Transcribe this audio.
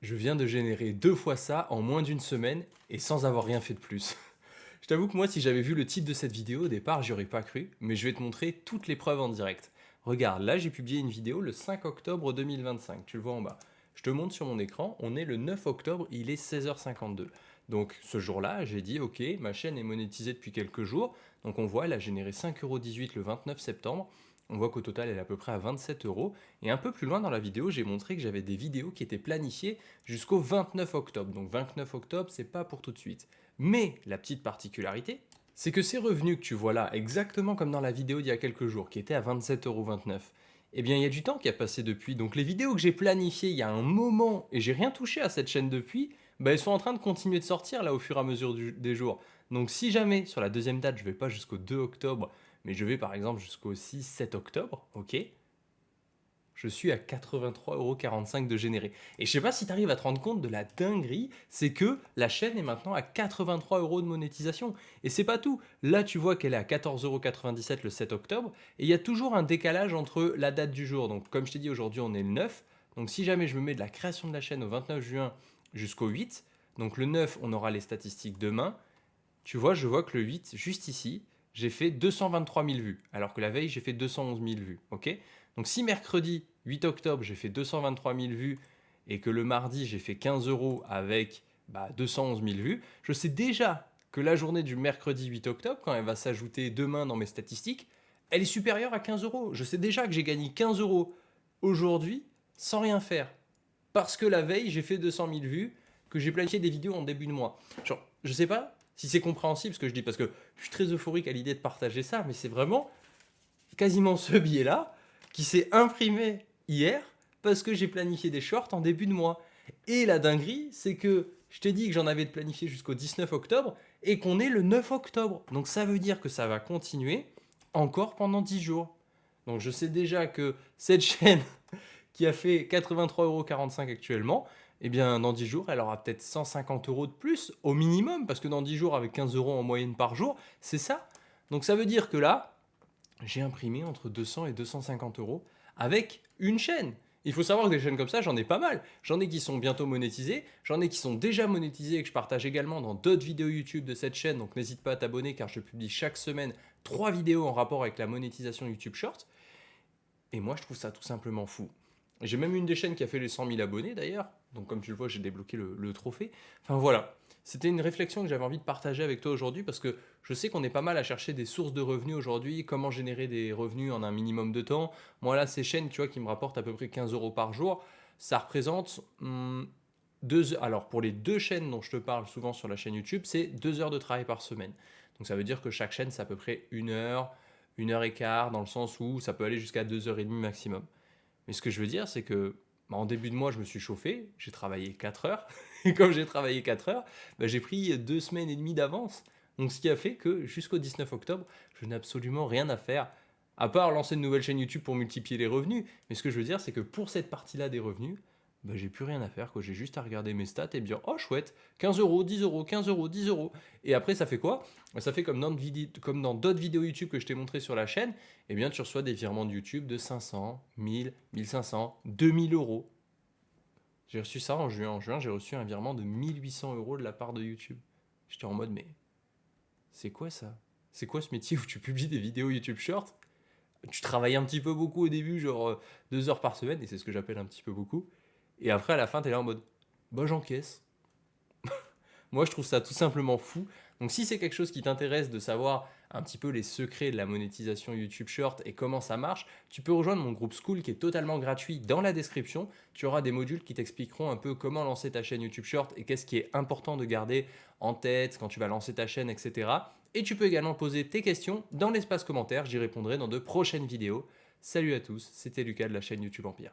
Je viens de générer 2 fois ça en moins d'une semaine et sans avoir rien fait de plus. Je t'avoue que moi, si j'avais vu le titre de cette vidéo au départ, j'y aurais pas cru, mais je vais te montrer toutes les preuves en direct. Regarde, là j'ai publié une vidéo le 5 octobre 2025, tu le vois en bas. Je te montre sur mon écran, on est le 9 octobre, il est 16h52. Donc ce jour-là, j'ai dit ok, ma chaîne est monétisée depuis quelques jours, donc on voit, elle a généré 5,18 € le 29 septembre. On voit qu'au total, elle est à peu près à 27 euros. Et un peu plus loin dans la vidéo, j'ai montré que j'avais des vidéos qui étaient planifiées jusqu'au 29 octobre. Donc 29 octobre, c'est pas pour tout de suite. Mais la petite particularité, c'est que ces revenus que tu vois là, exactement comme dans la vidéo d'il y a quelques jours, qui était à 27,29 €, eh bien il y a du temps qui a passé depuis. Donc les vidéos que j'ai planifiées il y a un moment, et j'ai rien touché à cette chaîne depuis, bah, elles sont en train de continuer de sortir là au fur et à mesure des jours. Donc si jamais sur la deuxième date, je vais pas jusqu'au 2 octobre, mais je vais par exemple jusqu'au 6-7 octobre, ok, je suis à 83,45 € de généré. Et je sais pas si tu arrives à te rendre compte de la dinguerie, c'est que la chaîne est maintenant à 83 € de monétisation. Et c'est pas tout. Là, tu vois qu'elle est à 14,97 € le 7 octobre, et il y a toujours un décalage entre la date du jour. Donc, comme je t'ai dit, aujourd'hui, on est le 9. Donc, si jamais je me mets de la création de la chaîne au 29 juin jusqu'au 8, donc le 9, on aura les statistiques demain. Tu vois, je vois que le 8, juste ici, j'ai fait 223 000 vues, alors que la veille, j'ai fait 211 000 vues. Ok. Donc si mercredi 8 octobre, j'ai fait 223 000 vues et que le mardi, j'ai fait 15 € avec 211 000 vues, je sais déjà que la journée du mercredi 8 octobre, quand elle va s'ajouter demain dans mes statistiques, elle est supérieure à 15 €. Je sais déjà que j'ai gagné 15 € aujourd'hui sans rien faire. Parce que la veille, j'ai fait 200 000 vues, que j'ai planifié des vidéos en début de mois. Genre, je sais pas si c'est compréhensible ce que je dis, parce que je suis très euphorique à l'idée de partager ça, mais c'est vraiment quasiment ce billet-là qui s'est imprimé hier parce que j'ai planifié des shorts en début de mois. Et la dinguerie, c'est que je t'ai dit que j'en avais de planifié jusqu'au 19 octobre et qu'on est le 9 octobre. Donc ça veut dire que ça va continuer encore pendant 10 jours. Donc je sais déjà que cette chaîne qui a fait 83,45 € actuellement, eh bien dans 10 jours, elle aura peut-être 150 € de plus au minimum, parce que dans 10 jours, avec 15 € en moyenne par jour, c'est ça. Donc ça veut dire que là, j'ai imprimé entre 200 et 250 € avec une chaîne. Il faut savoir que des chaînes comme ça, j'en ai pas mal. J'en ai qui sont bientôt monétisées, j'en ai qui sont déjà monétisées et que je partage également dans d'autres vidéos YouTube de cette chaîne. Donc n'hésite pas à t'abonner car je publie chaque semaine 3 vidéos en rapport avec la monétisation YouTube Short. Et moi, je trouve ça tout simplement fou. J'ai même une des chaînes qui a fait les 100 000 abonnés d'ailleurs. Donc comme tu le vois, j'ai débloqué le trophée. Enfin voilà, c'était une réflexion que j'avais envie de partager avec toi aujourd'hui parce que je sais qu'on est pas mal à chercher des sources de revenus aujourd'hui, comment générer des revenus en un minimum de temps. Moi là, ces chaînes, tu vois, qui me rapportent à peu près 15 € par jour, ça représente alors pour les deux chaînes dont je te parle souvent sur la chaîne YouTube, c'est 2 heures de travail par semaine. Donc ça veut dire que chaque chaîne, c'est à peu près 1 heure, 1 heure et quart, dans le sens où ça peut aller jusqu'à 2 heures et demie maximum. Mais ce que je veux dire, c'est que en début de mois, je me suis chauffé, j'ai travaillé 4 heures, et comme j'ai travaillé 4 heures, j'ai pris 2 semaines et demie d'avance. Donc ce qui a fait que jusqu'au 19 octobre, je n'ai absolument rien à faire, à part lancer une nouvelle chaîne YouTube pour multiplier les revenus. Mais ce que je veux dire, c'est que pour cette partie-là des revenus, j'ai plus rien à faire, quoi. J'ai juste à regarder mes stats et dire, oh chouette, 15 €, 10 €, 15 €, 10 €. Et après, ça fait quoi? Ça fait comme dans d'autres vidéos YouTube que je t'ai montré sur la chaîne, eh bien tu reçois des virements de YouTube de 500, 1000, 1500, 2000 €. J'ai reçu ça en juin. En juin, j'ai reçu un virement de 1800 € de la part de YouTube. J'étais en mode, mais c'est quoi ça? C'est quoi ce métier où tu publies des vidéos YouTube Short? Tu travailles un petit peu beaucoup au début, genre 2 heures par semaine, et c'est ce que j'appelle un petit peu beaucoup. Et après, à la fin, t'es là en mode, j'encaisse. Moi, je trouve ça tout simplement fou. Donc, si c'est quelque chose qui t'intéresse de savoir un petit peu les secrets de la monétisation YouTube Short et comment ça marche, tu peux rejoindre mon groupe School qui est totalement gratuit dans la description. Tu auras des modules qui t'expliqueront un peu comment lancer ta chaîne YouTube Short et qu'est-ce qui est important de garder en tête quand tu vas lancer ta chaîne, etc. Et tu peux également poser tes questions dans l'espace commentaire. J'y répondrai dans de prochaines vidéos. Salut à tous, c'était Lucas de la chaîne YouTube Empire.